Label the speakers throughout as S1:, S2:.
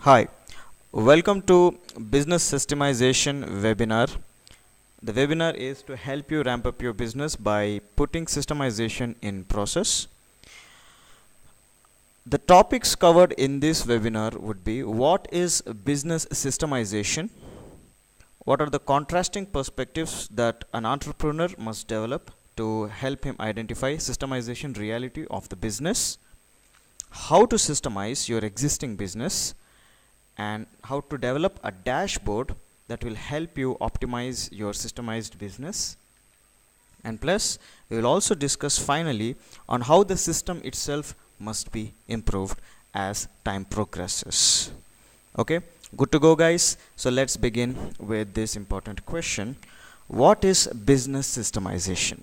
S1: Hi, welcome to Business Systemization Webinar. The webinar is to help you ramp up your business by putting systemization in process. The topics covered in this webinar would be: what is business systemization? What are the contrasting perspectives that an entrepreneur must develop to help him identify systemization reality of the business? How to systemize your existing business? And how to develop a dashboard that will help you optimize your systemized business. And plus, we will also discuss finally on how the system itself must be improved as time progresses. Okay, good to go, guys. So let's begin with this important question: what is business systemization?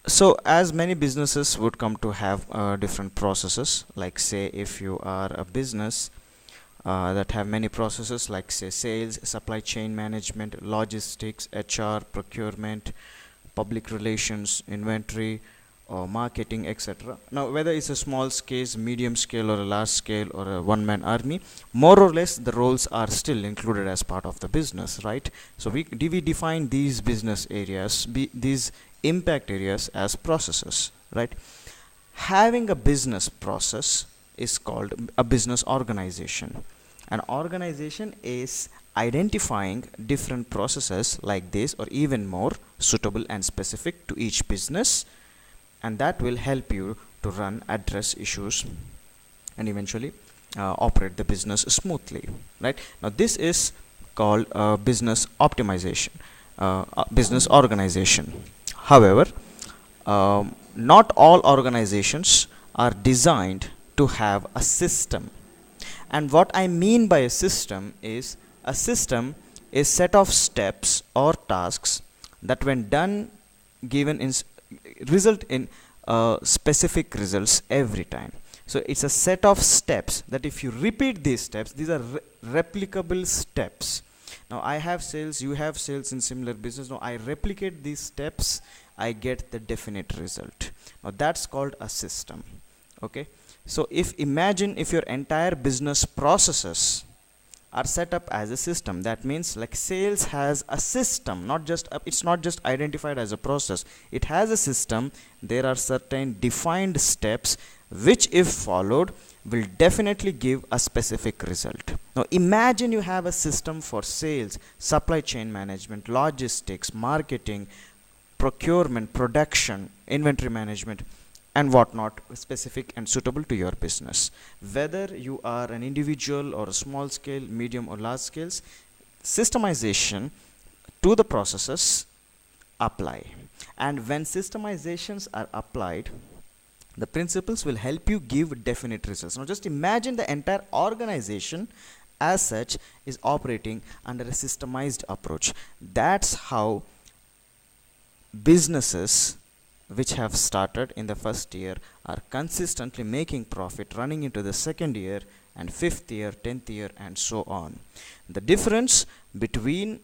S1: So as many businesses would come to have different processes, like say if you are a business that have many processes like say sales, supply chain management, logistics, HR, procurement, public relations, inventory, or marketing, etc. Now whether it's a small scale, medium scale, or a large scale, or a one-man army, more or less the roles are still included as part of the business, right? So we define these business areas, these impact areas, as processes, right? Having a business process is called a business organization. An organization is identifying different processes like this or even more suitable and specific to each business, and that will help you to run, address issues, and eventually operate the business smoothly, right? Now this is called business optimization, business organization. However, not all organizations are designed to have a system. And what I mean by a system is a set of steps or tasks that when done given in result in specific results every time. So it's a set of steps that if you repeat these steps, these are replicable steps. Now I have sales, you have sales in similar business. Now I replicate these steps, I get the definite result. Now that's called a system. Okay, so imagine if your entire business processes are set up as a system. That means like sales has a system, it's not just identified as a process, it has a system. There are certain defined steps which if followed will definitely give a specific result. Now imagine you have a system for sales, supply chain management, logistics, marketing, procurement, production, inventory management, and whatnot, specific and suitable to your business. Whether you are an individual or a small scale, medium or large scales, systemization to the processes apply. And when systemizations are applied, the principles will help you give definite results. Now just imagine the entire organization as such is operating under a systemized approach. That's how businesses which have started in the first year are consistently making profit, running into the second year and fifth year, 10th year, and so on. The difference between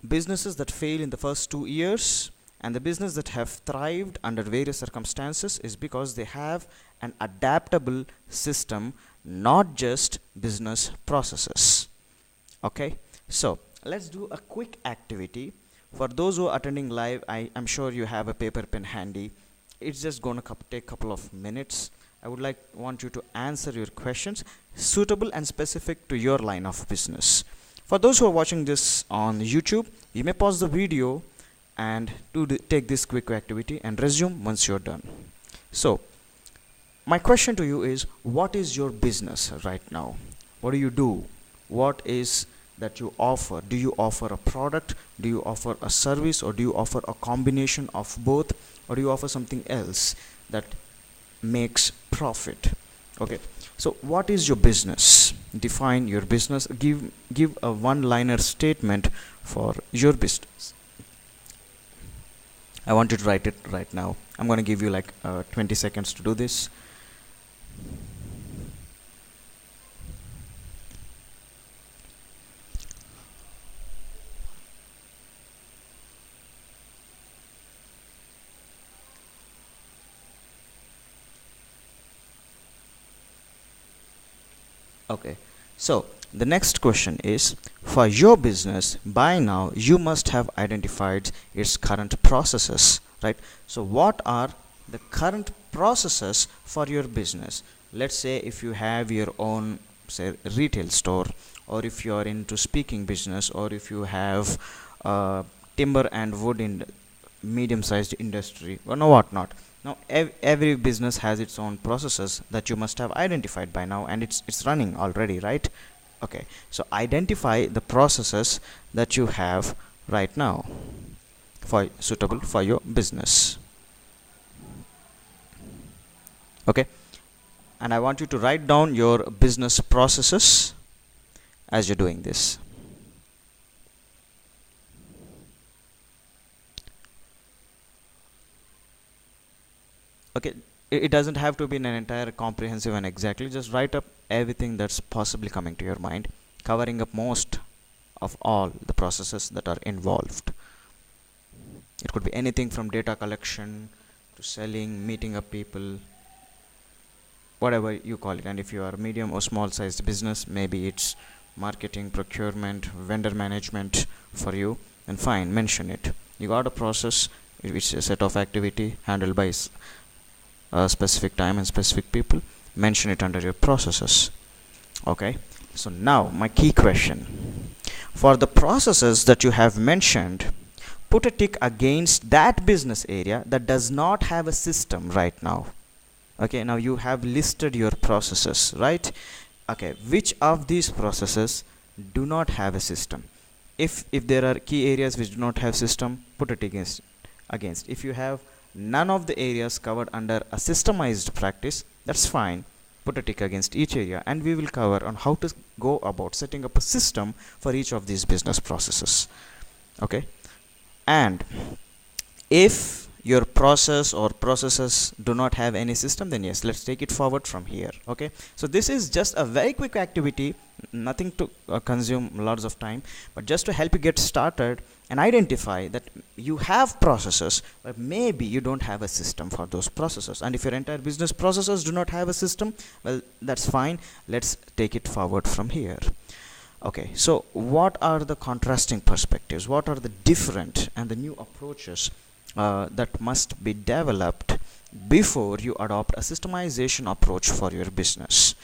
S1: businesses that fail in the first 2 years and the business that have thrived under various circumstances is because they have an adaptable system, not just business processes. Okay, so let's do a quick activity. For those who are attending live, I'm sure you have a paper pen handy. It's just going to take a couple of minutes. I would want you to answer your questions suitable and specific to your line of business. For those who are watching this on YouTube, you may pause the video and take this quick activity and resume once you're done. So my question to you is, what is your business right now? What do you do? What is that you offer? Do you offer a product? Do you offer a service? Or do you offer a combination of both? Or do you offer something else that makes profit? Okay, so what is your business? Define your business. Give a one-liner statement for your business. I want you to write it right now. I'm going to give you like 20 seconds to do this. Okay, so the next question is, for your business, by now you must have identified its current processes, right? So what are the current processes for your business? Let's say if you have your own, say, retail store, or if you are into speaking business, or if you have timber and wood in medium-sized industry, or no whatnot. Now every business has its own processes that you must have identified by now, and it's running already, right? Okay, so identify the processes that you have right now for suitable for your business. Okay, and I want you to write down your business processes as you're doing this. Okay, it doesn't have to be an entire comprehensive and exactly, just write up everything that's possibly coming to your mind, covering up most of all the processes that are involved. It could be anything from data collection to selling, meeting up people, whatever you call it. And if you are medium or small sized business, maybe it's marketing, procurement, vendor management for you, and fine, mention it. You got a process which is a set of activity handled by specific time and specific people, mention it under your processes. Okay, so now my key question: for the processes that you have mentioned, put a tick against that business area that does not have a system right now. Okay, now you have listed your processes, right? Okay, which of these processes do not have a system? If there are key areas which do not have system, put a tick against. If you have none of the areas covered under a systemized practice, that's fine, put a tick against each area, and we will cover on how to go about setting up a system for each of these business processes. Okay, and if your process or processes do not have any system, then yes, let's take it forward from here. Okay, so this is just a very quick activity, nothing to consume lots of time, but just to help you get started and identify that you have processes, but maybe you don't have a system for those processes. And if your entire business processes do not have a system, well, that's fine, let's take it forward from here. Okay, so what are the contrasting perspectives? What are the different and the new approaches that must be developed before you adopt a systemization approach for your business?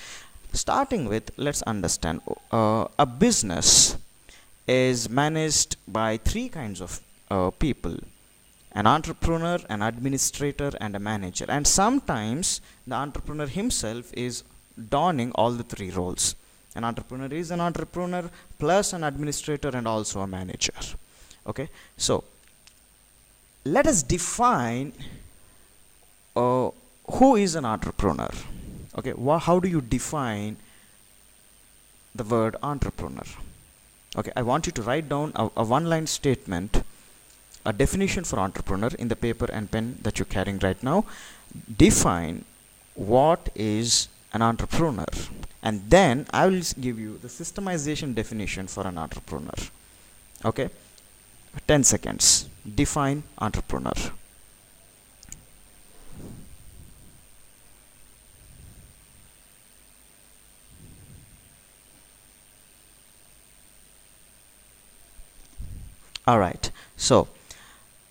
S1: Starting with, let's understand, a business is managed by three kinds of people: an entrepreneur, an administrator, and a manager. And sometimes the entrepreneur himself is donning all the three roles. An entrepreneur is an entrepreneur plus an administrator and also a manager. Okay, so let us define who is an entrepreneur. Okay, how do you define the word entrepreneur? Okay, I want you to write down a one-line statement, a definition for entrepreneur in the paper and pen that you're carrying right now. Define what is an entrepreneur, and then I will give you the systemization definition for an entrepreneur. Okay, 10 seconds. Define entrepreneur. Alright, so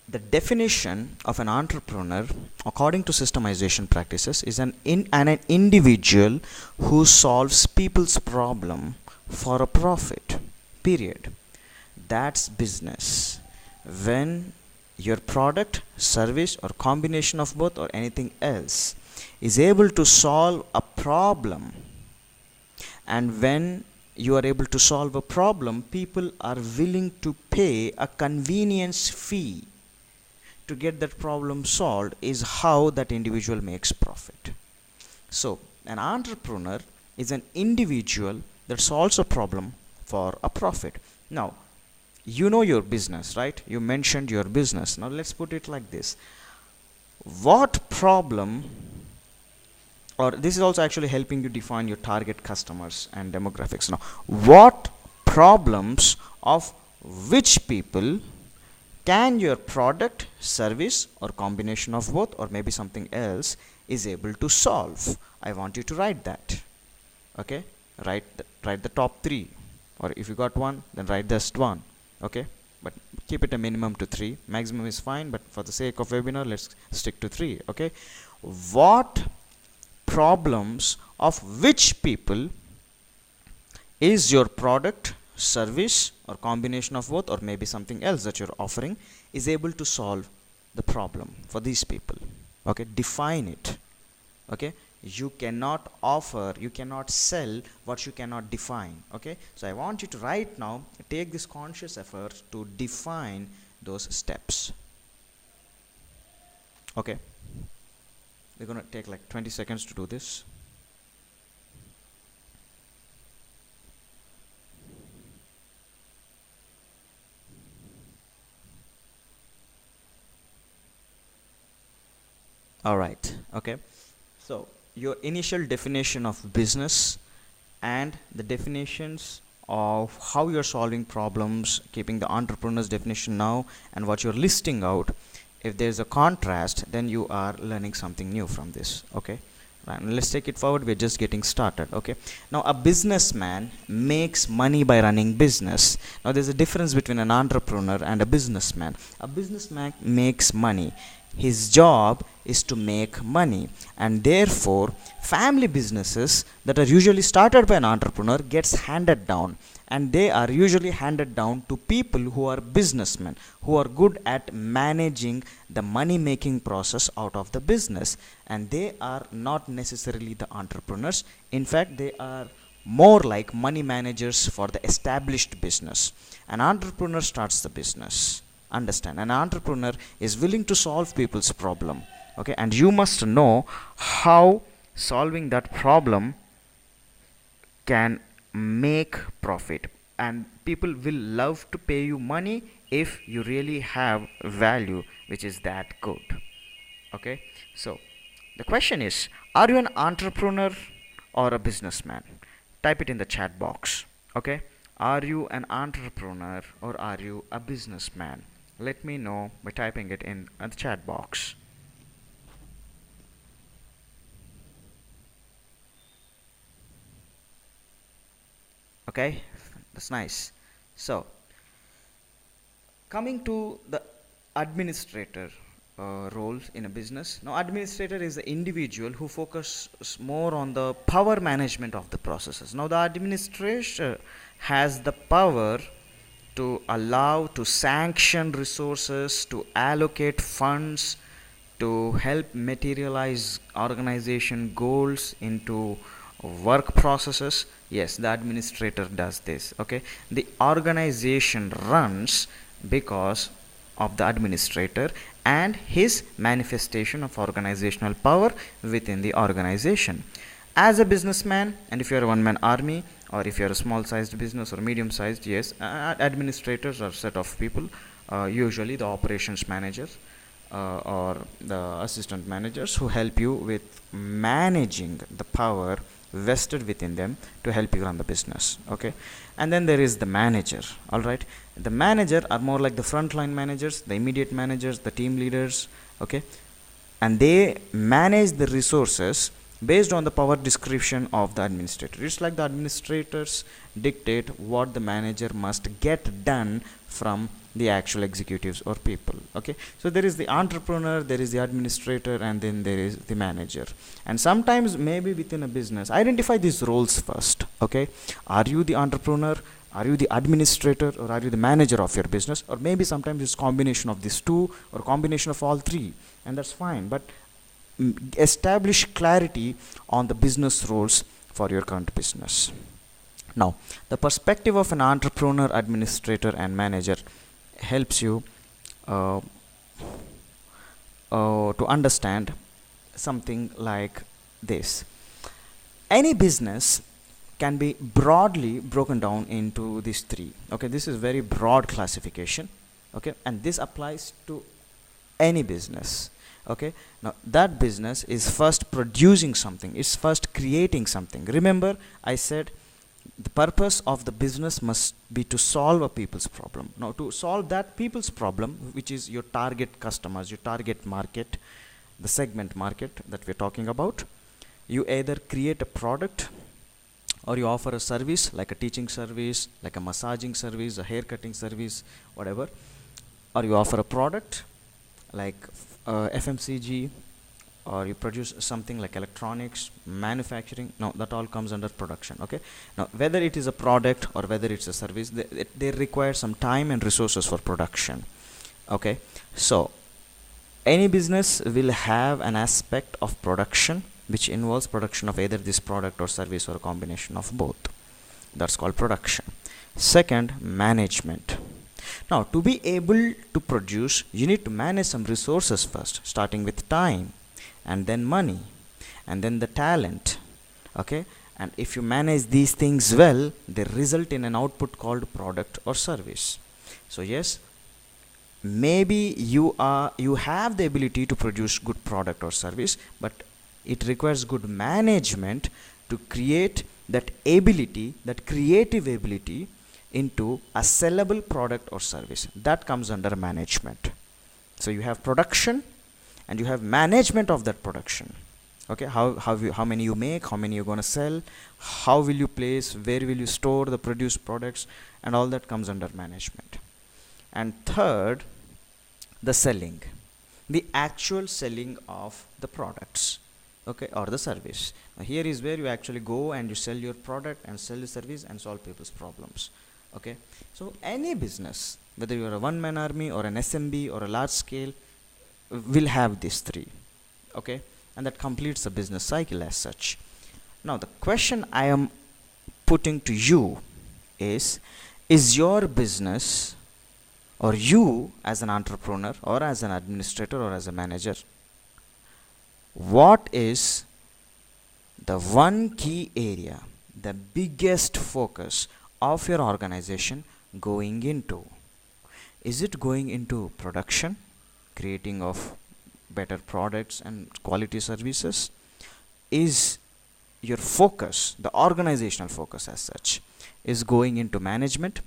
S1: the definition of an entrepreneur according to systemization practices is an individual who solves people's problem for a profit, period. That's business. When your product, service, or combination of both or anything else is able to solve a problem, and when you are able to solve a problem, people are willing to pay a convenience fee to get that problem solved, is how that individual makes profit. So an entrepreneur is an individual that solves a problem for a profit. Now, you know your business, right? You mentioned your business. Now let's put it like this: what problem, or this is also actually helping you define your target customers and demographics. Now, what problems of which people can your product, service, or combination of both, or maybe something else, is able to solve? I want you to write that. Okay, write the top 3, or if you got one, then write just one. Okay, but keep it a minimum to 3. Maximum is fine, but for the sake of webinar, let's stick to 3. Okay, what problems of which people is your product, service, or combination of both, or maybe something else that you're offering, is able to solve the problem for these people? Okay, define it. Okay, you cannot offer, you cannot sell what you cannot define. Okay, so I want you to right now take this conscious effort to define those steps. Okay, we're going to take like 20 seconds to do this. All right. Okay, so your initial definition of business and the definitions of how you're solving problems, keeping the entrepreneur's definition now and what you're listing out, if there's a contrast, then you are learning something new from this. Okay, right, let's take it forward. We're just getting started. Okay, now a businessman makes money by running business. Now there's a difference between an entrepreneur and a businessman. A businessman makes money. His job is to make money, and therefore family businesses that are usually started by an entrepreneur gets handed down, and they are usually handed down to people who are businessmen, who are good at managing the money making process out of the business, and they are not necessarily the entrepreneurs. In fact, they are more like money managers for the established business. An entrepreneur starts the business. Understand, an entrepreneur is willing to solve people's problem. Okay, and you must know how solving that problem can make profit, and people will love to pay you money if you really have value which is that good. Okay, so the question is, are you an entrepreneur or a businessman? Type it in the chat box. Okay, are you an entrepreneur or are you a businessman? Let me know by typing it in the chat box. Okay, that's nice. So coming to the administrator roles in a business. Now administrator is the individual who focuses more on the power management of the processes. Now the administrator has the power to allow, to sanction resources, to allocate funds, to help materialize organization goals into work processes. Yes, the administrator does this. Okay, the organization runs because of the administrator and his manifestation of organizational power within the organization. As a businessman, and if you're a one-man army, or if you're a small-sized business or medium-sized, yes, administrators are a set of people, usually the operations managers or the assistant managers, who help you with managing the power vested within them to help you run the business. Okay, and then there is the manager. All right, the manager are more like the frontline managers, the immediate managers, the team leaders. Okay, and they manage the resources based on the power description of the administrator. It's like the administrators dictate what the manager must get done from the actual executives or people. Okay, so there is the entrepreneur, there is the administrator, and then there is the manager. And sometimes maybe within a business, identify these roles first. Okay, are you the entrepreneur, are you the administrator, or are you the manager of your business? Or maybe sometimes it's combination of these two, or combination of all three, and that's fine. But establish clarity on the business roles for your current business. Now, the perspective of an entrepreneur, administrator, and manager helps you to understand something like this. Any business can be broadly broken down into these three. Okay, this is very broad classification. Okay, and this applies to any business. Okay, now that business is first producing something, it's first creating something. Remember, I said the purpose of the business must be to solve a people's problem. Now, to solve that people's problem, which is your target customers, your target market, the segment market that we're talking about, you either create a product or you offer a service like a teaching service, like a massaging service, a hair cutting service, whatever, or you offer a product like FMCG, or you produce something like electronics, manufacturing. Now that all comes under production. Okay, now whether it is a product or whether it's a service, they require some time and resources for production. Okay, so any business will have an aspect of production which involves production of either this product or service or a combination of both. That's called production. Second, management. Now to be able to produce, you need to manage some resources first, starting with time, and then money, and then the talent. Okay, and if you manage these things well, they result in an output called product or service. So yes, maybe you have the ability to produce good product or service, but it requires good management to create that ability, that creative ability, into a sellable product or service. That comes under management. So you have production and you have management of that production. Okay, how many you make, how many you're going to sell, how will you place, where will you store the produced products, and all that comes under management. And third, the selling, the actual selling of the products, okay, or the service. Now here is where you actually go and you sell your product and sell the service and solve people's problems. Okay, so any business, whether you are a one-man army or an SMB or a large scale, will have these three. Okay, and that completes the business cycle as such. Now the question I am putting to you is your business, or you as an entrepreneur or as an administrator or as a manager, what is the one key area, the biggest focus of your organization going into? Is it going into production, creating of better products and quality services? Is your focus, the organizational focus as such, is going into management,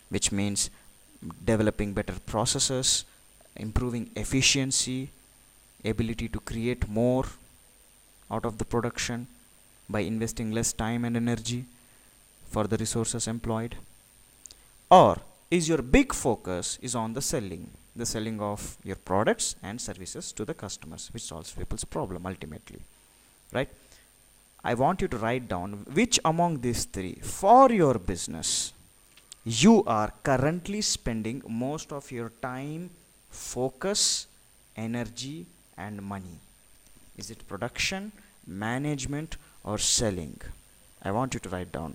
S1: which means developing better processes, improving efficiency, ability to create more out of the production by investing less time and energy for the resources employed? Or is your big focus is on the selling of your products and services to the customers, which solves people's problem ultimately, right? I want you to write down which among these three for your business you are currently spending most of your time, focus, energy and money. Is it production, management or selling? I want you to write down.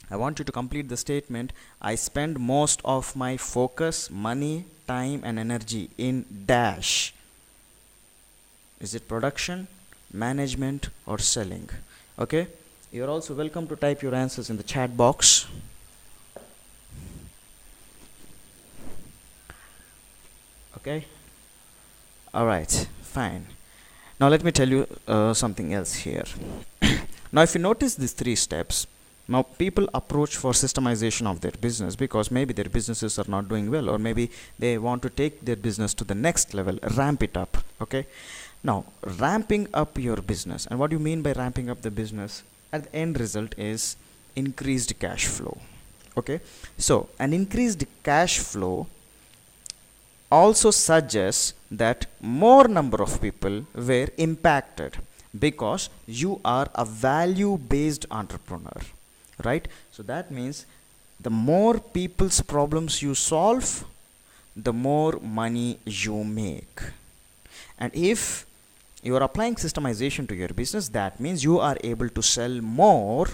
S1: I want you to complete the statement. I spend most of my focus, money, time and energy in dash. Is it production, management or selling? Okay, you're also welcome to type your answers in the chat box. Okay, all right, fine. Now let me tell you something else here. Now if you notice these three steps, now people approach for systemization of their business because maybe their businesses are not doing well, or maybe they want to take their business to the next level, ramp it up. Okay, now ramping up your business, and what do you mean by ramping up the business? At the end result is increased cash flow. Okay, so an increased cash flow also suggests that more number of people were impacted because you are a value based entrepreneur, right? So that means the more people's problems you solve, the more money you make. And if you are applying systemization to your business, that means you are able to sell more,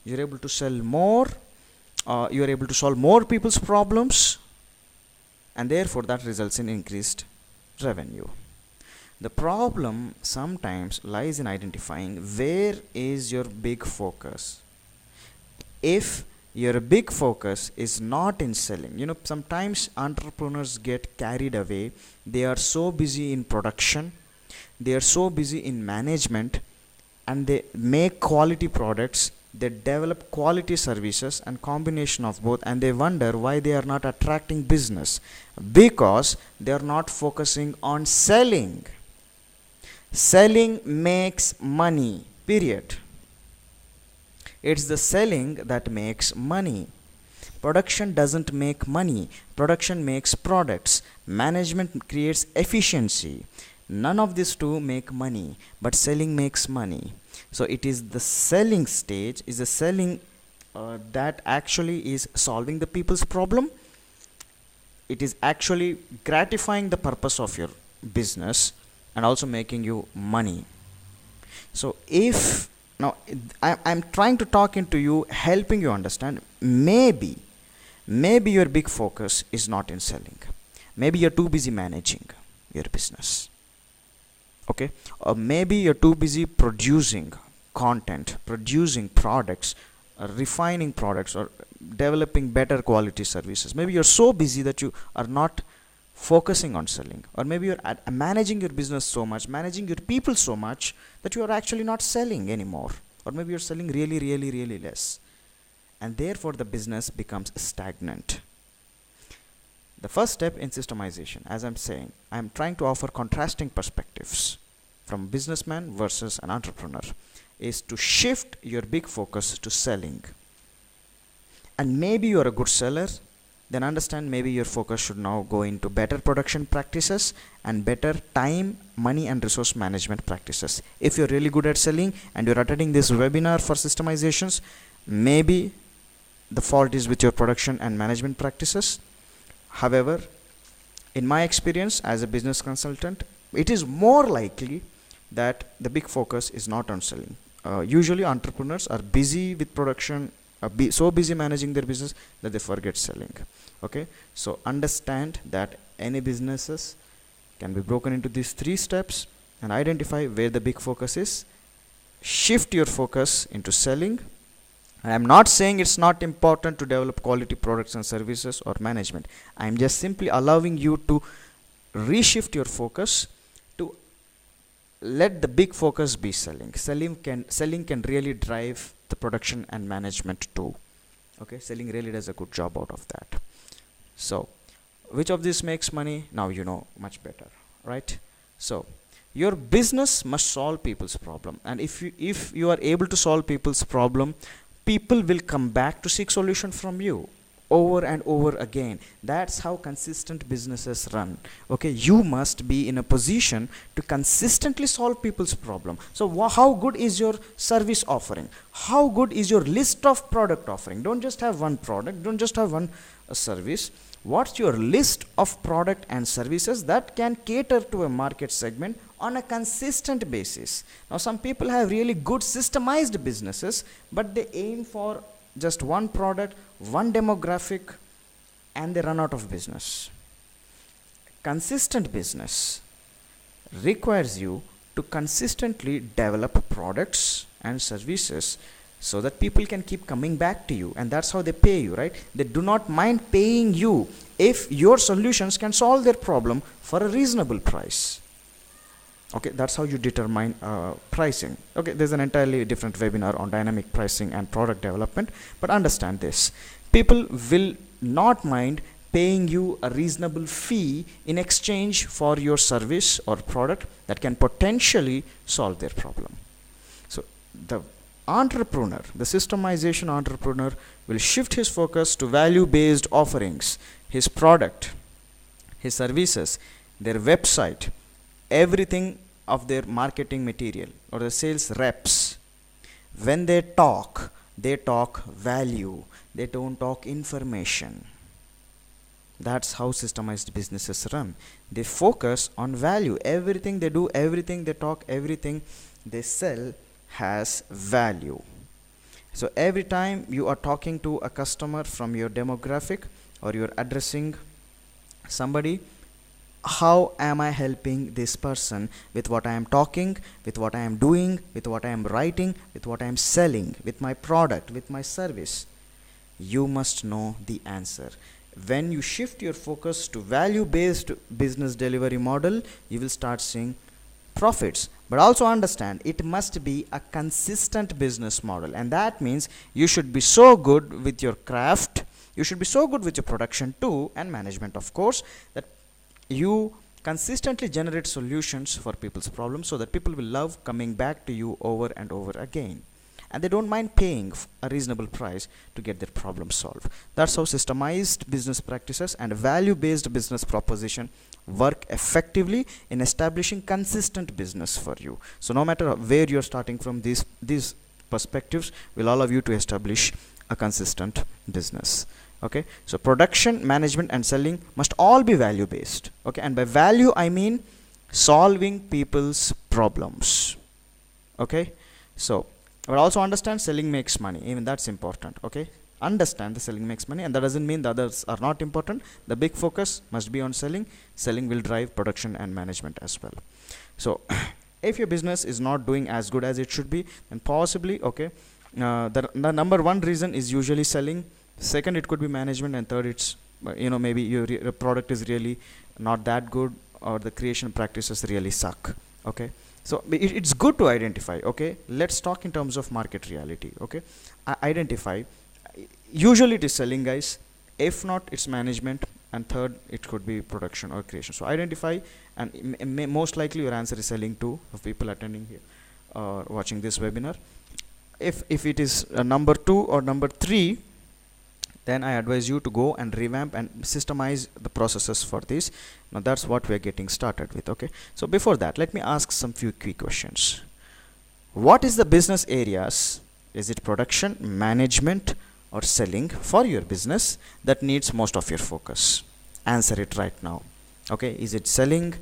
S1: you're able to sell more, you're able to solve more people's problems, and therefore that results in increased revenue. The problem sometimes lies in identifying where is your big focus. If your big focus is not in selling, sometimes entrepreneurs get carried away. They are so busy in production, they are so busy in management, and they make quality products, they develop quality services and combination of both, and they wonder why they are not attracting business, because they are not focusing on selling. Selling makes money, period. It's the selling that makes money. Production doesn't make money. Production makes products. Management creates efficiency. None of these two make money, but selling makes money. So it is the selling stage, is the selling that actually is solving the people's problem. It is actually gratifying the purpose of your business and also making you money. So if now I'm trying to talk into you, helping you understand, maybe your big focus is not in selling. Maybe you're too busy managing your business. Okay, or maybe you're too busy producing content, producing products, refining products, or developing better quality services. Maybe you're so busy that you are not focusing on selling, or maybe you're managing your business so much, managing your people so much that you are actually not selling anymore, or maybe you're selling really less, and therefore the business becomes stagnant. The first step in systemization, as I'm saying, I'm trying to offer contrasting perspectives from a businessman versus an entrepreneur, is to shift your big focus to selling. And maybe you're a good seller, then understand maybe your focus should now go into better production practices and better time, money and resource management practices. If you're really good at selling and you're attending this webinar for systemizations, maybe the fault is with your production and management practices. However, in my experience as a business consultant, it is more likely that the big focus is not on selling. Usually entrepreneurs are busy with production, so busy managing their business that they forget selling. Okay, so understand that any businesses can be broken into these 3 steps and identify where the big focus is. Shift your focus into selling. I am not saying it's not important to develop quality products and services or management. I am just simply allowing you to reshift your focus to let the big focus be selling. Selling can really drive the production and management too. Okay, selling really does a good job out of that. So which of these makes money? Now you know much better, right? So your business must solve people's problem, and if you are able to solve people's problem, people will come back to seek solution from you over and over again. That's how consistent businesses run. Okay, you must be in a position to consistently solve people's problem. So how good is your service offering? How good is your list of product offering? Don't just have one product, don't just have one service. What's your list of product and services that can cater to a market segment on a consistent basis? Now some people have really good systemized businesses, but they aim for just one product, one demographic, and they run out of business. Consistent business requires you to consistently develop products and services so that people can keep coming back to you, and that's how they pay you, right? They do not mind paying you if your solutions can solve their problem for a reasonable price. Okay, that's how you determine pricing. Okay, there's an entirely different webinar on dynamic pricing and product development, but understand this: people will not mind paying you a reasonable fee in exchange for your service or product that can potentially solve their problem. So the entrepreneur, the systemization entrepreneur, will shift his focus to value-based offerings, his product, his services, their website, everything of their marketing material, or the sales reps. When they talk value, they don't talk information. That's how systemized businesses run. They focus on value. Everything they do, everything they talk, everything they sell has value. So every time you are talking to a customer from your demographic, or you're addressing somebody, how am I helping this person with what I am talking, with what I am doing, with what I am writing, with what I am selling, with my product, with my service? You must know the answer. When you shift your focus to value-based business delivery model, you will start seeing profits. But also understand, it must be a consistent business model, and that means you should be so good with your craft, you should be so good with your production too, and management of course, that you consistently generate solutions for people's problems so that people will love coming back to you over and over again. and they don't mind paying a reasonable price to get their problem solved. That's how systemized business practices and value-based business proposition work effectively in establishing consistent business for you. So no matter where you're starting from, these perspectives will allow you to establish a consistent business. Okay, so production, management and selling must all be value based. Okay, and by value I mean solving people's problems. Okay, so but also understand selling makes money, even that's important. Okay, understand the selling makes money, and that doesn't mean the others are not important. The big focus must be on selling. Selling will drive production and management as well. So if your business is not doing as good as it should be, then possibly, okay, the number one reason is usually selling. Second, it could be management, and third, it's maybe your product is really not that good, or the creation practices really suck. Okay, so it's good to identify. Okay, let's talk in terms of market reality. Okay, identify. Usually it is selling, guys. If not, it's management, and third, it could be production or creation. So identify, and most likely your answer is selling too, of people attending here watching this webinar. If it is number 2 or number 3, then I advise you to go and revamp and systemize the processes for this. Now that's what we're getting started with. Okay, so before that, let me ask some few quick questions. What is the business areas? Is it production, management or selling for your business that needs most of your focus? Answer it right now. Okay, is it selling,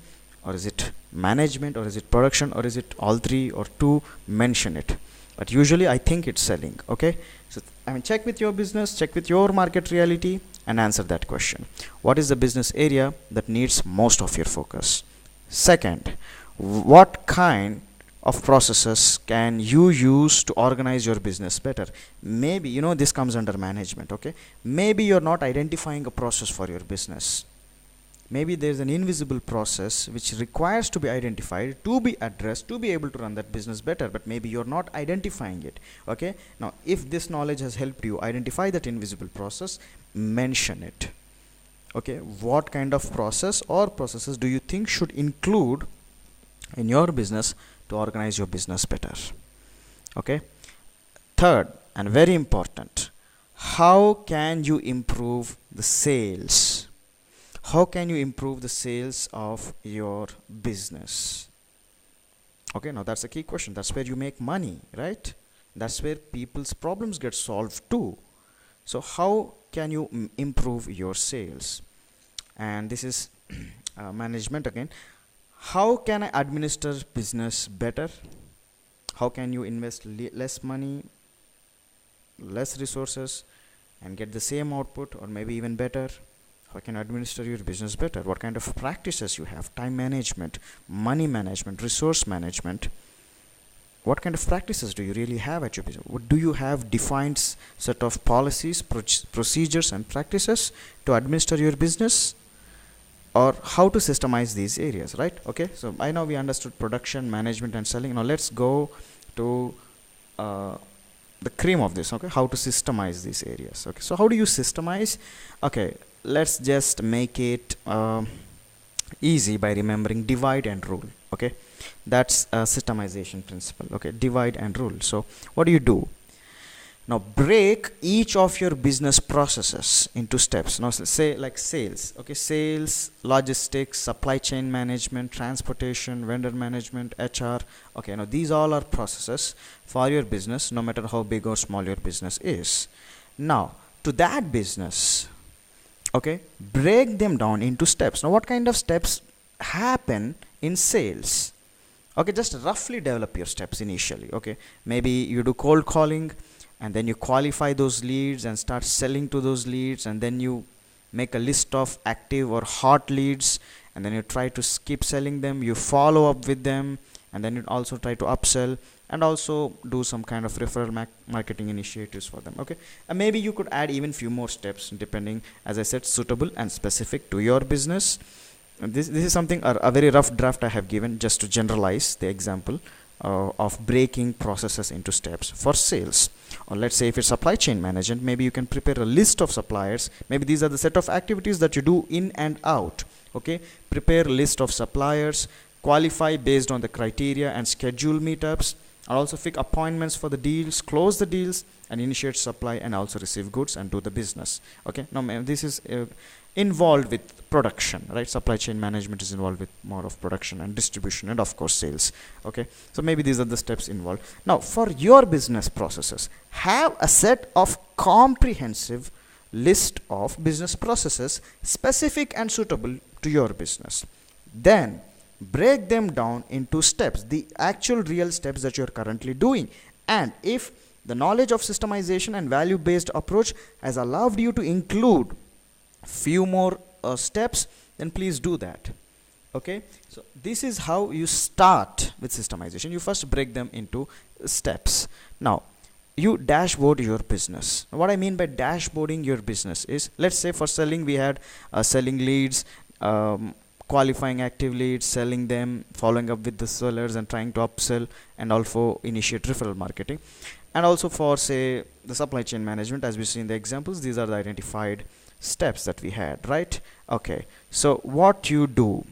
S1: or is it management, or is it production, or is it all 3 or 2? Mention it. But usually I think it's selling. Okay, so check with your business, check with your market reality, and answer that question. What is the business area that needs most of your focus? Second, what kind of processes can you use to organize your business better? Maybe this comes under management. Okay, maybe you're not identifying a process for your business. Maybe there's an invisible process which requires to be identified, to be addressed, to be able to run that business better, but maybe you're not identifying it. Okay, now if this knowledge has helped you identify that invisible process, mention it. Okay, what kind of process or processes do you think should include in your business to organize your business better? Okay, third and very important, how can you improve the sales? How can you improve the sales of your business? Okay, now that's a key question. That's where you make money, right? That's where people's problems get solved too. So how can you improve your sales? And this is management again. How can I administer business better? How can you invest less money, less resources, and get the same output, or maybe even better? How can you administer your business better? What kind of practices you have? Time management, money management, resource management. What kind of practices do you really have at your business? What do you have defined set of policies, procedures and practices to administer your business? Or how to systemize these areas, right? Okay, so I know we understood production, management and selling. Now let's go to the cream of this. Okay, how to systemize these areas. Okay, so how do you systemize? Okay, let's just make it easy by remembering divide and rule. Okay, that's a systemization principle. Okay, divide and rule. So what do? Now break each of your business processes into steps. Now say like sales. Okay, sales, logistics, supply chain management, transportation, vendor management, HR. Okay, now these all are processes for your business, no matter how big or small your business is. Now to that business, okay, break them down into steps. Now what kind of steps happen in sales? Okay, just roughly develop your steps initially. Okay, maybe you do cold calling, and then you qualify those leads and start selling to those leads, and then you make a list of active or hot leads, and then you try to keep selling them. You follow up with them, and then you also try to upsell, and also do some kind of referral marketing initiatives for them. Okay, and maybe you could add even few more steps depending, as I said, suitable and specific to your business. And this is something, a very rough draft I have given just to generalize the example of breaking processes into steps for sales. Or let's say if it's supply chain management, maybe you can prepare a list of suppliers. Maybe these are the set of activities that you do in and out. Okay, prepare a list of suppliers, qualify based on the criteria and schedule meetups, and also fix appointments for the deals, close the deals, and initiate supply, and also receive goods and do the business. Okay, now this is involved with production, right? Supply chain management is involved with more of production and distribution and of course sales. Okay, so maybe these are the steps involved. Now for your business processes, have a set of comprehensive list of business processes specific and suitable to your business. Then break them down into steps, the actual real steps that you're currently doing. And if the knowledge of systemization and value based approach has allowed you to include few more steps, then please do that. Okay, so this is how you start with systemization. You first break them into steps. Now you dashboard your business. What I mean by dashboarding your business is, let's say for selling we had selling leads, qualifying active leads, selling them, following up with the sellers and trying to upsell, and also initiate referral marketing. And also for say the supply chain management, as we see in the examples, these are the identified steps that we had, right? Okay, so what you do,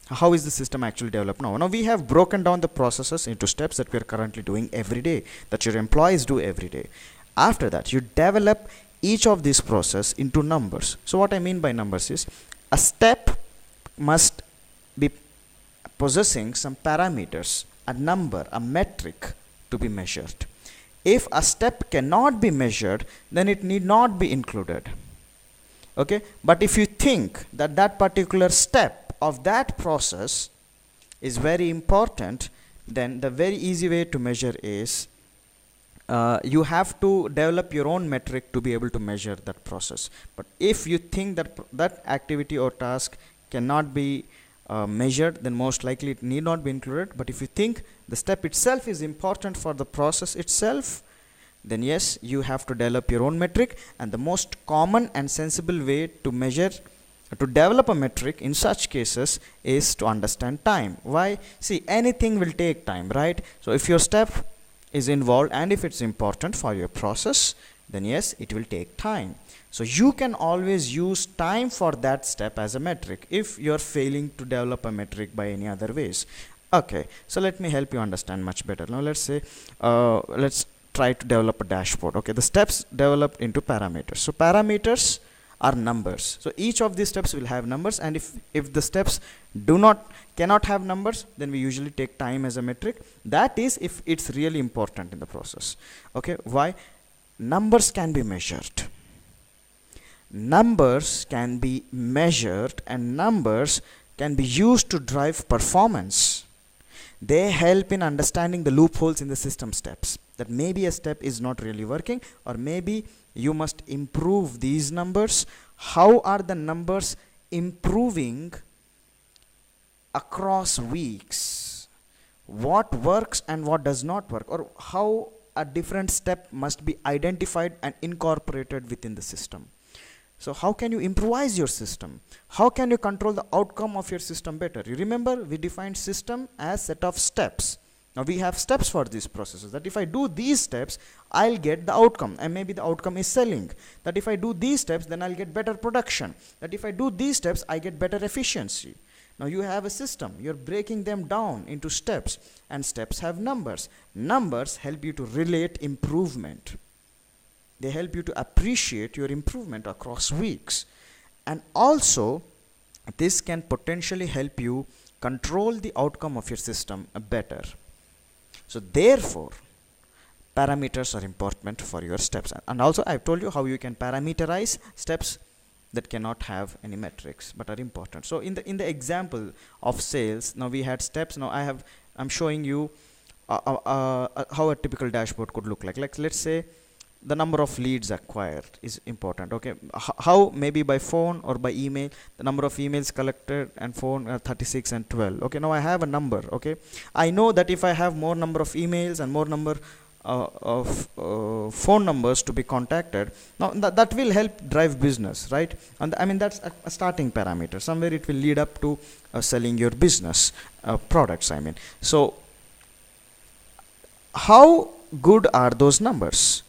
S1: how is the system actually developed now? Now we have broken down the processes into steps that we are currently doing every day, that your employees do every day. After that, you develop each of these process into numbers. So what I mean by numbers is, a step must be possessing some parameters, a number, a metric to be measured. If a step cannot be measured, then it need not be included. Okay, but if you think that that particular step of that process is very important, then the very easy way to measure is you have to develop your own metric to be able to measure that process. But if you think that that activity or task cannot be measured, then most likely it need not be included. But if you think the step itself is important for the process itself, then yes, you have to develop your own metric. And the most common and sensible way to measure, to develop a metric in such cases, is to understand time. Why? See, anything will take time, right? So if your step is involved and if it's important for your process, then yes, it will take time. So you can always use time for that step as a metric if you're failing to develop a metric by any other ways. Okay, so let me help you understand much better. Now let's say, let's try to develop a dashboard. Okay, the steps developed into parameters. So parameters are numbers. So each of these steps will have numbers, and if the steps cannot have numbers, then we usually take time as a metric. That is if it's really important in the process. Okay, why? Numbers can be measured. Numbers can be measured and numbers can be used to drive performance. They help in understanding the loopholes in the system steps, that maybe a step is not really working, or maybe you must improve these numbers. How are the numbers improving across weeks? What works and what does not work, or how a different step must be identified and incorporated within the system. So how can you improvise your system? How can you control the outcome of your system better? You remember we defined system as set of steps. Now we have steps for these processes, that if I do these steps, I'll get the outcome, and maybe the outcome is selling. That if I do these steps, then I'll get better production. That if I do these steps, I get better efficiency. Now you have a system, you're breaking them down into steps, and steps have numbers. Numbers help you to relate improvement. They help you to appreciate your improvement across weeks. And also, this can potentially help you control the outcome of your system better. So therefore, parameters are important for your steps. And also I've told you how you can parameterize steps that cannot have any metrics but are important. So in the example of sales, now we had steps. Now I'm showing you how a typical dashboard could look like. Like let's say the number of leads acquired is important. Okay, how maybe by phone or by email, the number of emails collected and phone 36 and 12. Okay, now I have a number. Okay, I know that if I have more number of emails and more number of phone numbers to be contacted, now that will help drive business, right? And I mean that's a starting parameter. Somewhere it will lead up to selling your business products, I mean. So how good are those numbers?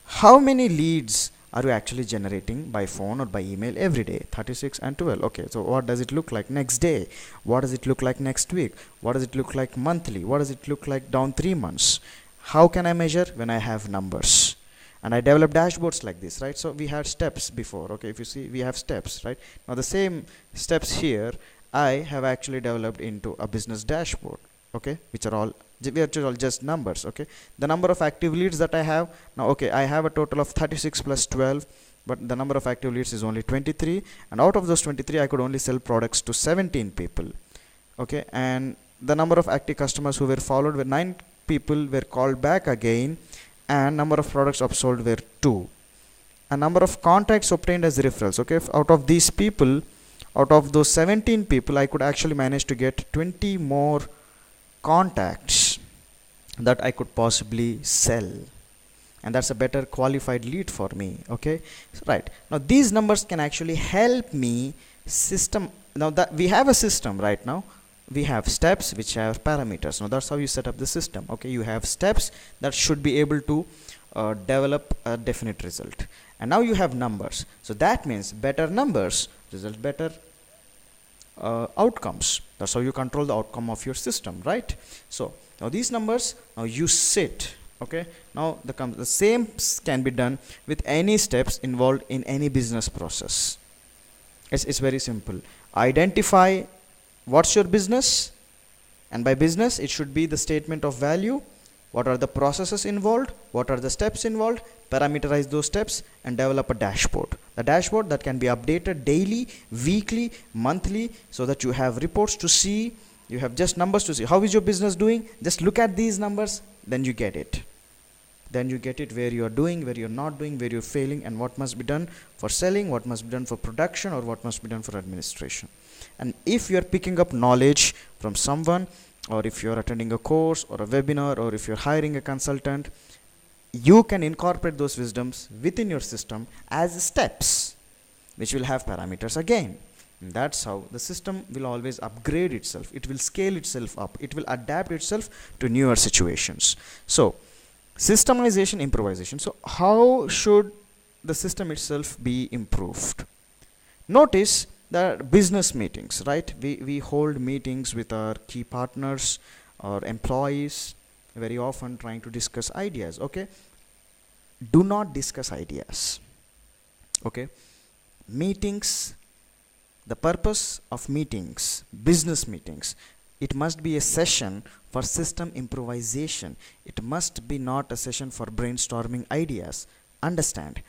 S1: How many leads are you actually generating by phone or by email every day? 36 and 12. Okay, so what does it look like next day? What does it look like next week? What does it look like monthly? What does it look like down 3 months? How can I measure? When I have numbers. And I develop dashboards like this, right? So we had steps before. Okay, if you see, we have steps, right? Now the same steps here I have actually developed into a business dashboard, okay, which are all just numbers. Okay, the number of active leads that I have now, okay, I have a total of 36 plus 12, but the number of active leads is only 23, and out of those 23 I could only sell products to 17 people. Okay, and the number of active customers who were followed were 9 people were called back again, and number of products upsold were 2. A number of contacts obtained as referrals. Okay, out of these people, out of those 17 people, I could actually manage to get 20 more contacts that I could possibly sell, and that's a better qualified lead for me. Okay, so, right, now these numbers can actually help me system. Now that we have a system right now, we have steps which have parameters. Now that's how you set up the system. Okay, you have steps that should be able to develop a definite result, and now you have numbers. So that means better numbers result better outcomes. That's how you control the outcome of your system, right? So now these numbers, now you sit. Okay, now the same can be done with any steps involved in any business process. It's very simple. Identify what's your business, and by business it should be the statement of value. What are the processes involved? What are the steps involved? Parameterize those steps and develop a dashboard. The dashboard that can be updated daily, weekly, monthly, so that you have reports to see, you have just numbers to see. How is your business doing? Just look at these numbers, then you get it. Then you get it where you are doing, where you're not doing, where you're failing, and what must be done for selling, what must be done for production, or what must be done for administration. And if you're picking up knowledge from someone, or if you're attending a course or a webinar, or if you're hiring a consultant, you can incorporate those wisdoms within your system as steps, which will have parameters again. And that's how the system will always upgrade itself. It will scale itself up. It will adapt itself to newer situations. So systemization, improvisation. So how should the system itself be improved? Notice the business meetings, right? We hold meetings with our key partners or employees, very often trying to discuss ideas. Okay, do not discuss ideas. Okay, meetings, the purpose of meetings, business meetings, it must be a session for system improvisation. It must be not a session for brainstorming ideas. Understand,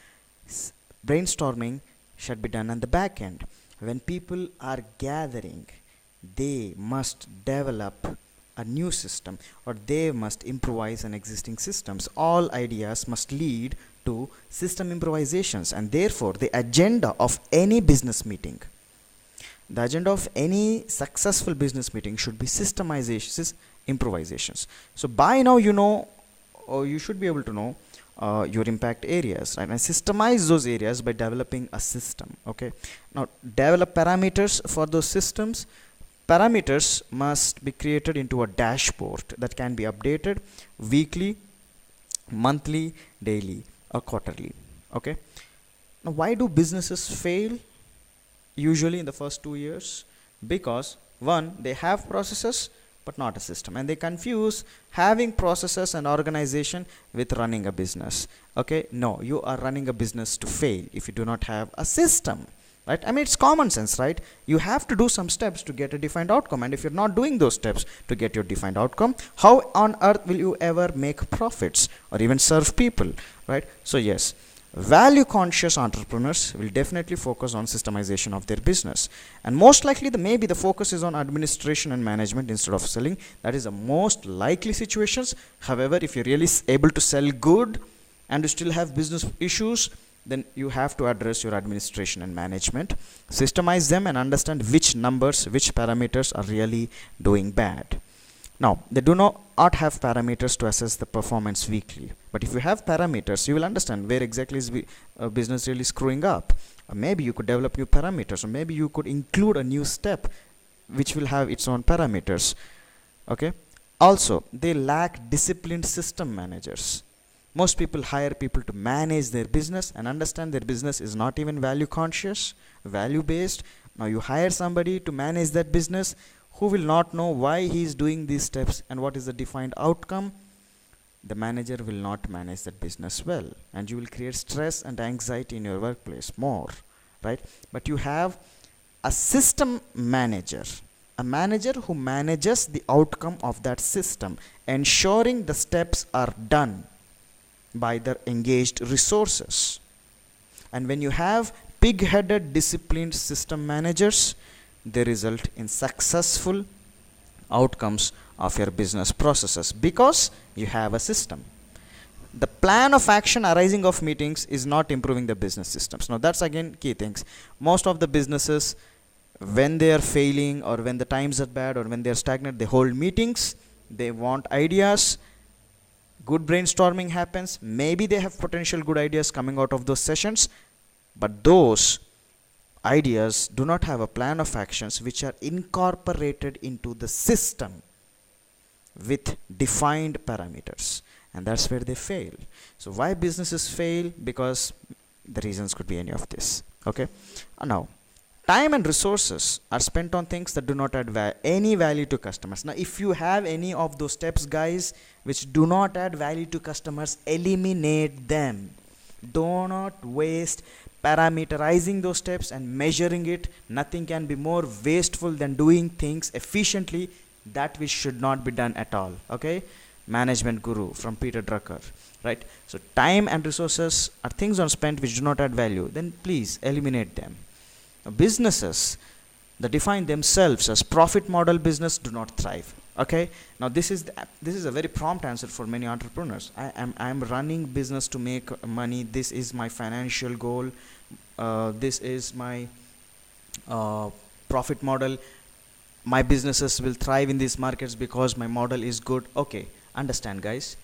S1: brainstorming should be done on the back end. When people are gathering, they must develop a new system, or they must improvise an existing systems. All ideas must lead to system improvisations, and therefore the agenda of any business meeting, the agenda of any successful business meeting should be systemization, improvisations. So by now you know, or you should be able to know your impact areas, right? And systemize those areas by developing a system. Okay, now develop parameters for those systems. Parameters must be created into a dashboard that can be updated weekly, monthly, daily, or quarterly. Okay, now why do businesses fail usually in the first 2 years? Because one, they have processes but not a system, and they confuse having processes and organization with running a business. Okay, no, you are running a business to fail if you do not have a system, right? I mean, it's common sense, right? You have to do some steps to get a defined outcome, and if you're not doing those steps to get your defined outcome, how on earth will you ever make profits or even serve people, right? So yes, value conscious entrepreneurs will definitely focus on systemization of their business, and most likely maybe the focus is on administration and management instead of selling. That is the most likely situations. However, if you're really able to sell good and you still have business issues, then you have to address your administration and management, systemize them, and understand which numbers, which parameters are really doing bad. Now, they do not have parameters to assess the performance weekly. But if you have parameters, you will understand where exactly is business really screwing up. Maybe you could develop new parameters, or maybe you could include a new step which will have its own parameters. Okay. Also, they lack disciplined system managers. Most people hire people to manage their business and understand their business is not even value conscious, value based. Now you hire somebody to manage that business who will not know why he is doing these steps and what is the defined outcome. The manager will not manage that business well, and you will create stress and anxiety in your workplace more, right? But you have a system manager, a manager who manages the outcome of that system, ensuring the steps are done by the engaged resources. And when you have pig-headed disciplined system managers, they result in successful outcomes of your business processes because you have a system. The plan of action arising of meetings is not improving the business systems. Now that's again key things. Most of the businesses, when they are failing or when the times are bad or when they are stagnant, they hold meetings, they want ideas, good brainstorming happens, maybe they have potential good ideas coming out of those sessions, but those ideas do not have a plan of actions which are incorporated into the system with defined parameters, and that's where they fail. So why businesses fail? Because the reasons could be any of this. Okay, now time and resources are spent on things that do not add any value to customers. Now if you have any of those steps, guys, which do not add value to customers, eliminate them. Do not waste parameterizing those steps and measuring it. Nothing can be more wasteful than doing things efficiently that which should not be done at all. Okay, management guru from Peter Drucker, right? So time and resources are things on spent which do not add value, then please eliminate them. Now, businesses that define themselves as profit model business do not thrive. Okay, now this is a very prompt answer for many entrepreneurs. I am running business to make money. This is my financial goal. This is my profit model. My businesses will thrive in these markets because my model is good. Okay, understand, guys.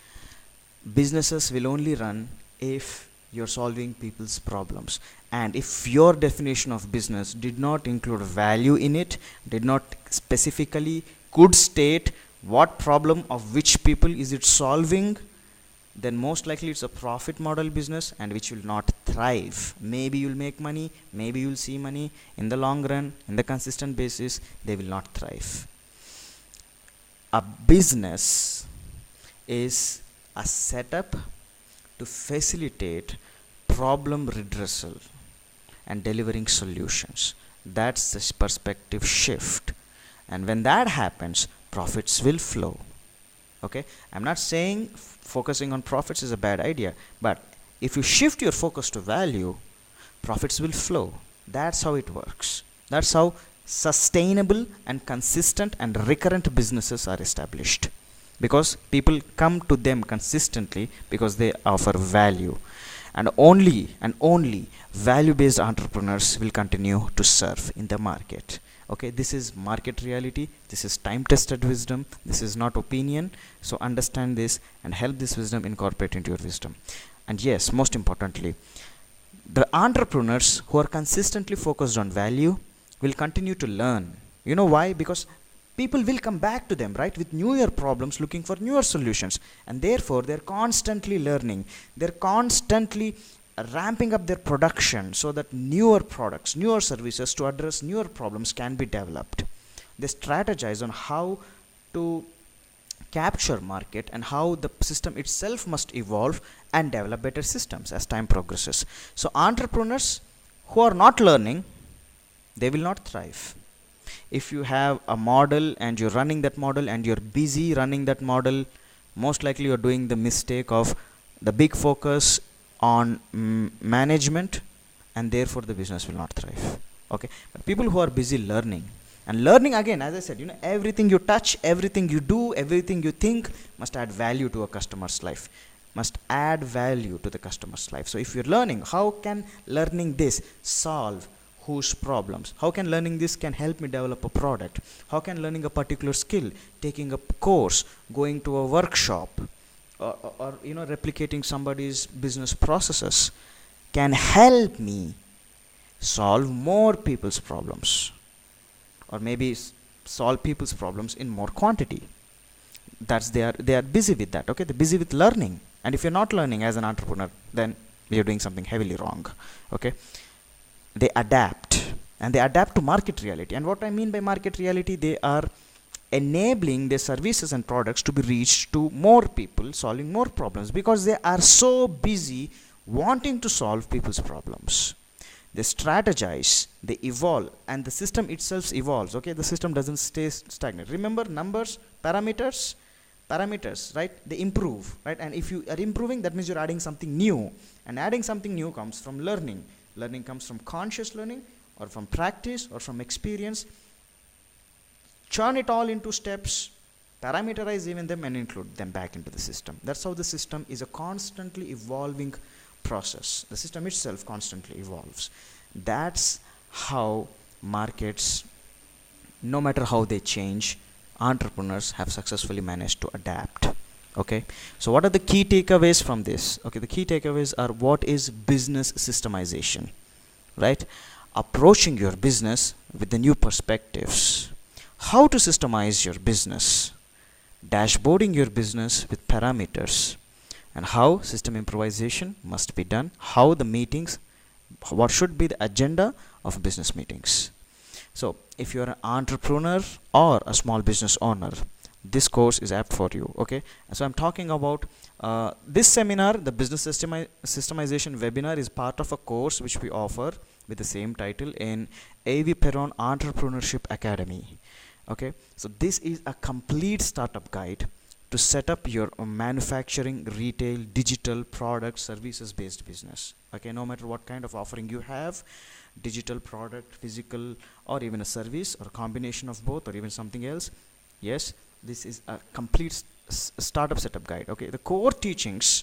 S1: Businesses will only run if you're solving people's problems, and if your definition of business did not include value in it, did not specifically could state what problem of which people is it solving, then most likely it's a profit model business and which will not thrive. Maybe you'll make money, maybe you'll see money. In the long run, in the consistent basis, they will not thrive. A business is a setup to facilitate problem redressal and delivering solutions. That's the perspective shift, and when that happens, profits will flow. Okay, I'm not saying focusing on profits is a bad idea, but if you shift your focus to value, profits will flow. That's how it works. That's how sustainable and consistent and recurrent businesses are established, because people come to them consistently because they offer value, and only value based entrepreneurs will continue to serve in the market. Okay, this is market reality, this is time tested wisdom, this is not opinion. So understand this and help this wisdom incorporate into your wisdom. And yes, most importantly, the entrepreneurs who are consistently focused on value will continue to learn. You know why? Because people will come back to them, right, with newer problems, looking for newer solutions, and therefore they're constantly learning, they're constantly ramping up their production so that newer products, newer services to address newer problems can be developed. They strategize on how to capture market and how the system itself must evolve and develop better systems as time progresses. So entrepreneurs who are not learning, they will not thrive. If you have a model and you're running that model and you're busy running that model, most likely you're doing the mistake of the big focus on management, and therefore the business will not thrive. Okay, but people who are busy learning, and learning, again, as I said, everything you touch, everything you do, everything you think must add value to a customer's life, must add value to the customer's life. So if you're learning, how can learning this solve whose problems? How can learning this can help me develop a product? How can learning a particular skill, taking a course, going to a workshop, or replicating somebody's business processes can help me solve more people's problems, or maybe solve people's problems in more quantity? That's they are busy with that. Okay, they're busy with learning. And if you're not learning as an entrepreneur, then you're doing something heavily wrong. Okay, they adapt, and they adapt to market reality. And what I mean by market reality, they are enabling their services and products to be reached to more people, solving more problems, because they are so busy wanting to solve people's problems. They strategize, they evolve, and the system itself evolves. Okay, the system doesn't stay stagnant. Remember, numbers, parameters, right? They improve, right? And if you are improving, that means you're adding something new, and adding something new comes from learning. Learning comes from conscious learning, or from practice, or from experience. Churn it all into steps, parameterize even them, and include them back into the system. That's how the system is a constantly evolving process. The system itself constantly evolves. That's how markets, no matter how they change, entrepreneurs have successfully managed to adapt. Okay, so what are the key takeaways from this? Okay, the key takeaways are: what is business systemization, right? Approaching your business with the new perspectives. How to systemize your business, dashboarding your business with parameters, and how system improvisation must be done, how the meetings, what should be the agenda of business meetings. So if you're an entrepreneur or a small business owner, this course is apt for you. Okay, so I'm talking about this seminar. The business systemization webinar is part of a course which we offer with the same title in Peron Entrepreneurship Academy. Okay, so this is a complete startup guide to set up your manufacturing, retail, digital product, services based business. Okay, no matter what kind of offering you have, digital product, physical, or even a service, or a combination of both, or even something else. Yes, this is a complete startup setup guide. Okay, the core teachings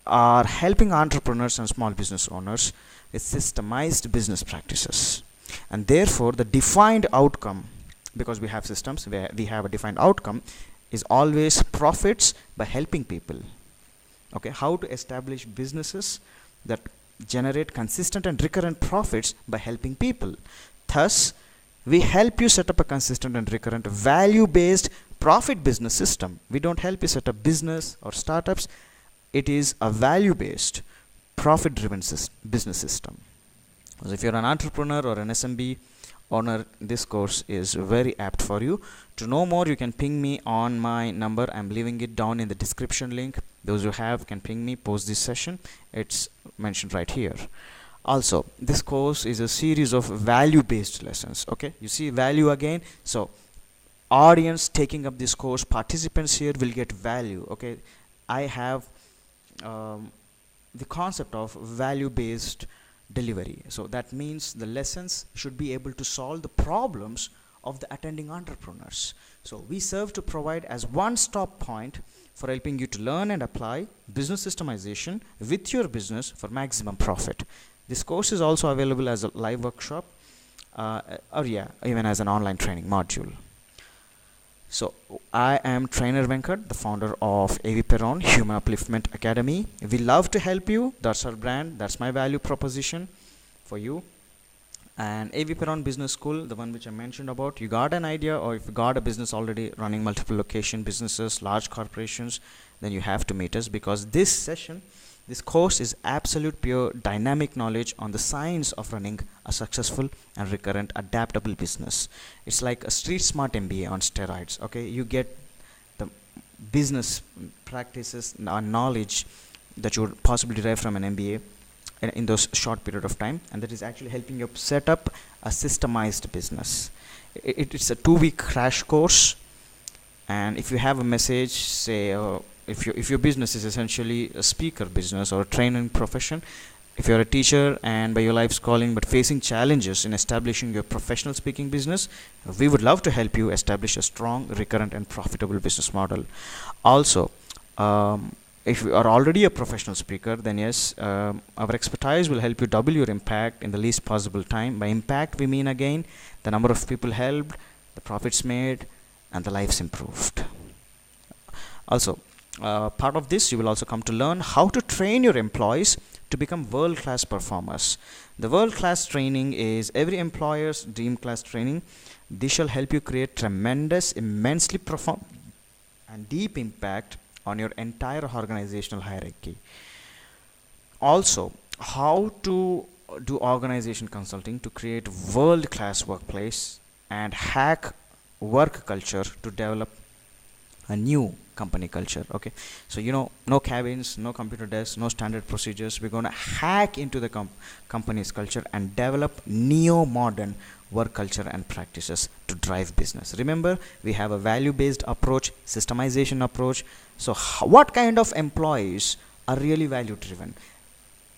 S1: are helping entrepreneurs and small business owners with systemized business practices, and therefore the defined outcome, because we have systems where we have a defined outcome, is always profits by helping people. Okay, how to establish businesses that generate consistent and recurrent profits by helping people. Thus, we help you set up a consistent and recurrent value-based profit business system. We don't help you set up business or startups. It is a value-based profit-driven business system. So if you're an entrepreneur or an SMB owner, this course is very apt for you. To know more, you can ping me on my number. I'm leaving it down in the description link. Those who have can ping me post this session. It's mentioned right here. Also, this course is a series of value-based lessons. Okay, you see value again. So audience taking up this course, participants here will get value. Okay, I have the concept of value-based delivery. So that means the lessons should be able to solve the problems of the attending entrepreneurs. So we serve to provide as one-stop point for helping you to learn and apply business systemization with your business for maximum profit. This course is also available as a live workshop, even as an online training module. So I am Trainer Venkat, the founder of Peron Human Upliftment Academy. We love to help you. That's our brand. That's my value proposition for you. And Peron Business School, the one which I mentioned about, you got an idea, or if you got a business already running multiple location businesses, large corporations, then you have to meet us, because this course is absolute pure dynamic knowledge on the science of running a successful and recurrent adaptable business. It's like a street smart MBA on steroids. Okay, you get the business practices and knowledge that you would possibly derive from an MBA in those short period of time, and that is actually helping you set up a systemized business. It's a 2-week crash course, and if you have a message, say if your business is essentially a speaker business or a training profession, if you're a teacher and by your life's calling but facing challenges in establishing your professional speaking business, we would love to help you establish a strong, recurrent and profitable business model. Also, if you are already a professional speaker, then yes, our expertise will help you double your impact in the least possible time. By impact, we mean again the number of people helped, the profits made, and the lives improved. Also, part of this, you will also come to learn how to train your employees to become world-class performers. The world-class training is every employer's dream class training. This shall help you create tremendous, immensely profound and deep impact on your entire organizational hierarchy. Also, how to do organization consulting to create world-class workplace and hack work culture to develop a new company culture. Okay, so no cabins, no computer desks, no standard procedures. We're going to hack into the company's culture and develop neo-modern work culture and practices to drive business. Remember, we have a value-based approach, systemization approach. So what kind of employees are really value-driven,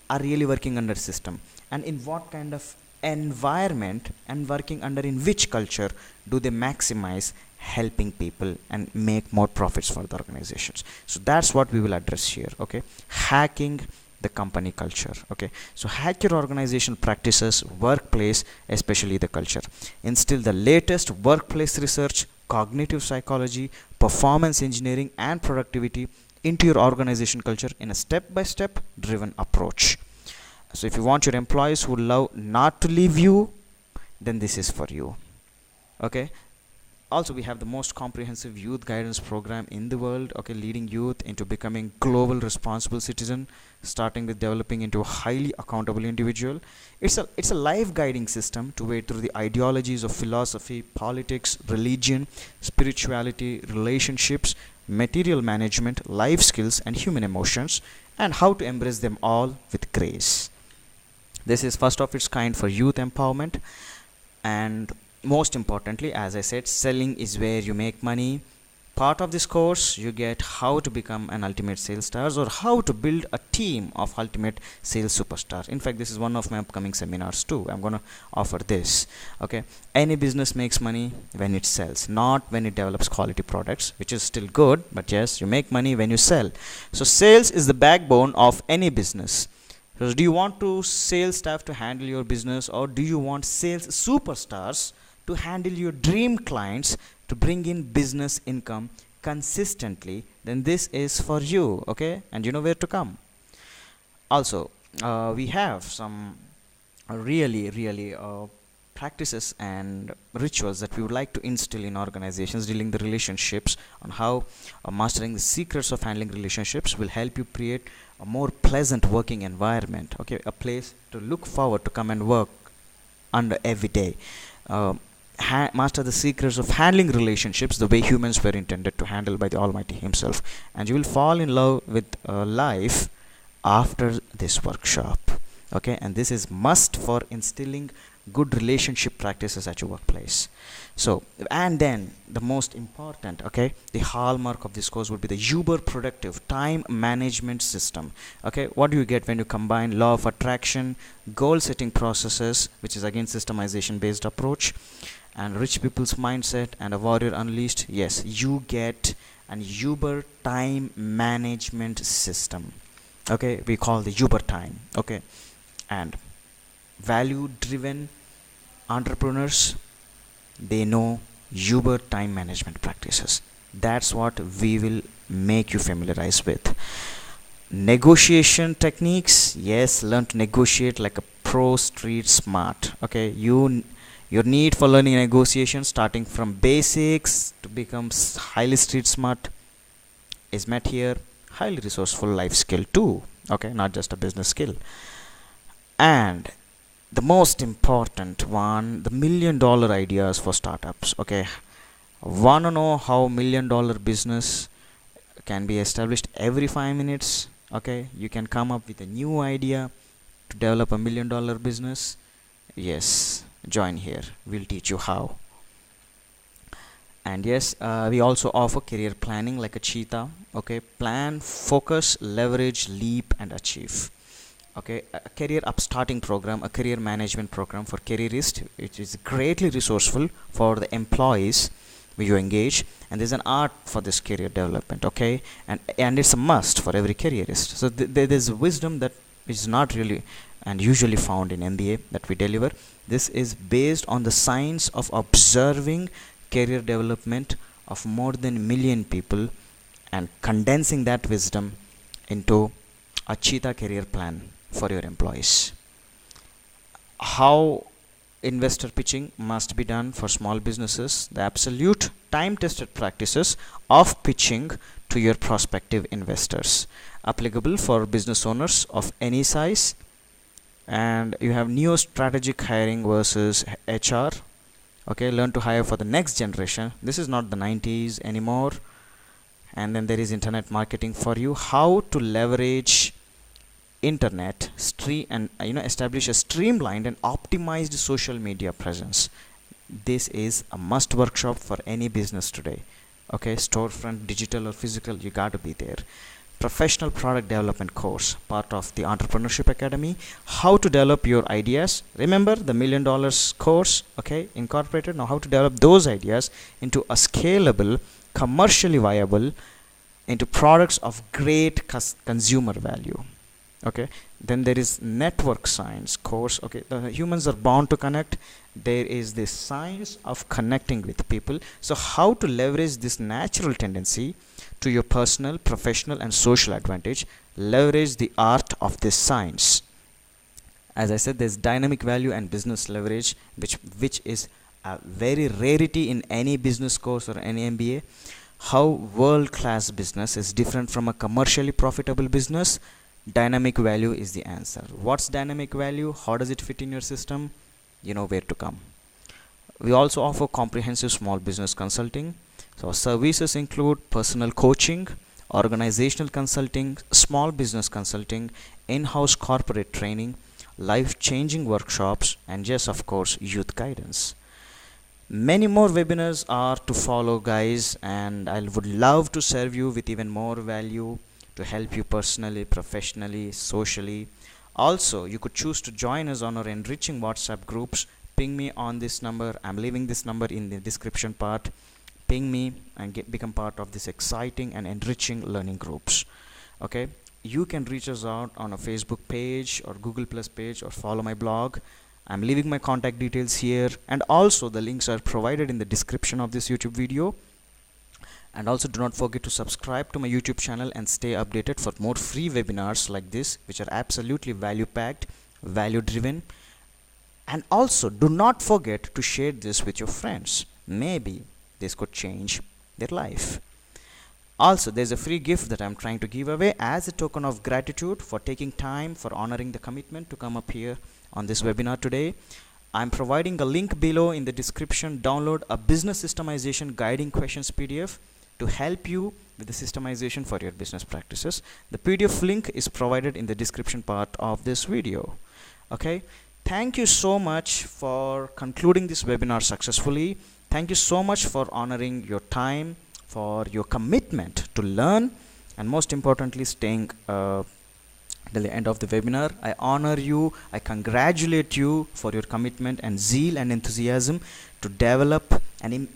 S1: are really working under system, and in what kind of environment and working under in which culture do they maximize helping people and make more profits for the organizations. So that's what we will address here. Okay, hacking the company culture. Okay, so hack your organizational practices, workplace, especially the culture. Instill the latest workplace research, cognitive psychology, performance engineering, and productivity into your organization culture in a step-by-step driven approach. So if you want your employees who love not to leave you, then this is for you. Okay, also we have the most comprehensive youth guidance program in the world. Okay, leading youth into becoming global responsible citizen, starting with developing into a highly accountable individual. It's a life guiding system to wade through the ideologies of philosophy, politics, religion, spirituality, relationships, material management, life skills, and human emotions, and how to embrace them all with grace. This is first of its kind for youth empowerment, and most importantly, as I said, selling is where you make money. Part of this course you get how to become an ultimate sales stars, or how to build a team of ultimate sales superstars. In fact, this is one of my upcoming seminars too. I'm going to offer this. Okay, any business makes money when it sells, not when it develops quality products, which is still good, but yes, you make money when you sell. So sales is the backbone of any business. So do you want to sales staff to handle your business, or do you want sales superstars to handle your dream clients to bring in business income consistently? Then this is for you. Okay, and you know where to come. Also, we have some really practices and rituals that we would like to instill in organizations dealing the relationships, on how mastering the secrets of handling relationships will help you create a more pleasant working environment. Okay, a place to look forward to come and work under every day. Master the secrets of handling relationships the way humans were intended to handle by the Almighty Himself, and you will fall in love with life after this workshop. Okay, and this is must for instilling good relationship practices at your workplace. So, and then the most important, okay, the hallmark of this course would be the uber productive time management system. Okay, what do you get when you combine law of attraction, goal setting processes, which is again systemization based approach, and rich people's mindset, and a warrior unleashed? Yes, you get an uber time management system. Okay, we call the uber time. Okay, and value driven entrepreneurs, they know uber time management practices. That's what we will make you familiarize with. Negotiation techniques, yes, learn to negotiate like a pro street smart. Okay, your need for learning negotiation, starting from basics to become highly street smart, is met here. Highly resourceful life skill too. Okay, not just a business skill. And the most important one, the $1 million ideas for startups. Okay, wanna know how $1 million business can be established every 5 minutes? Okay, you can come up with a new idea to develop a $1 million business. Yes, join here, we'll teach you how. And yes, we also offer career planning like a CHEETAH. Okay, plan, focus, leverage, leap, and achieve. Okay, a career upstarting program, a career management program for careerists, which is greatly resourceful for the employees you engage, and there's an art for this career development. Okay, and it's a must for every careerist. So there's wisdom that is not really and usually found in MBA that we deliver. This is based on the science of observing career development of more than 1 million people and condensing that wisdom into a CHEETAH career plan for your employees. How investor pitching must be done for small businesses, the absolute time-tested practices of pitching to your prospective investors, applicable for business owners of any size. And you have neo strategic hiring versus HR. Okay, learn to hire for the next generation. This is not the 90s anymore. And then there is internet marketing for you, how to leverage internet and establish a streamlined and optimized social media presence. This is a must workshop for any business today. Okay, storefront, digital or physical, you got to be there. Professional product development course, part of the Entrepreneurship Academy, how to develop your ideas. Remember the $1 million course, okay, incorporated. Now how to develop those ideas into a scalable, commercially viable, into products of great consumer value. Okay, then there is network science course. Okay, the humans are bound to connect. There is this science of connecting with people. So how to leverage this natural tendency to your personal, professional and social advantage. Leverage the art of this science. As I said, there's dynamic value and business leverage, which is a very rarity in any business course or any MBA. How world-class business is different from a commercially profitable business. Dynamic value is the answer. What's dynamic value? How does it fit in your system? You know where to come. We also offer comprehensive small business consulting. So our services include personal coaching, organizational consulting, small business consulting, in-house corporate training, life-changing workshops, and yes, of course, youth guidance. Many more webinars are to follow, guys, and I would love to serve you with even more value to help you personally, professionally, socially. Also, you could choose to join us on our enriching WhatsApp groups. Ping me on this number. I'm leaving this number in the description part. Ping me and become part of this exciting and enriching learning groups. Okay, you can reach us out on a Facebook page or Google Plus page or follow my blog. I'm leaving my contact details here, and also the links are provided in the description of this YouTube video. And also do not forget to subscribe to my YouTube channel and stay updated for more free webinars like this, which are absolutely value packed, value driven. And also do not forget to share this with your friends. Maybe this could change their life. Also, there's a free gift that I'm trying to give away as a token of gratitude for taking time, for honoring the commitment to come up here on this webinar today. I'm providing a link below in the description. Download a business systemization guiding questions PDF to help you with the systemization for your business practices. The PDF link is provided in the description part of this video. Okay, thank you so much for concluding this webinar successfully. Thank you so much for honoring your time, for your commitment to learn, and most importantly staying till the end of the webinar. I honor you, I congratulate you for your commitment and zeal and enthusiasm to develop an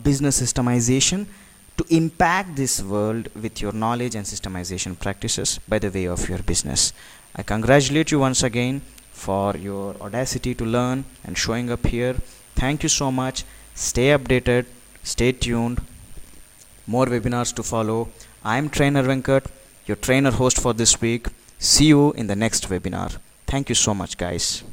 S1: business systemization, to impact this world with your knowledge and systemization practices by the way of your business. I congratulate you once again for your audacity to learn and showing up here. Thank you so much. Stay updated, stay tuned. More webinars to follow. I'm Trainer Venkat, your trainer host for this week. See you in the next webinar. Thank you so much, guys.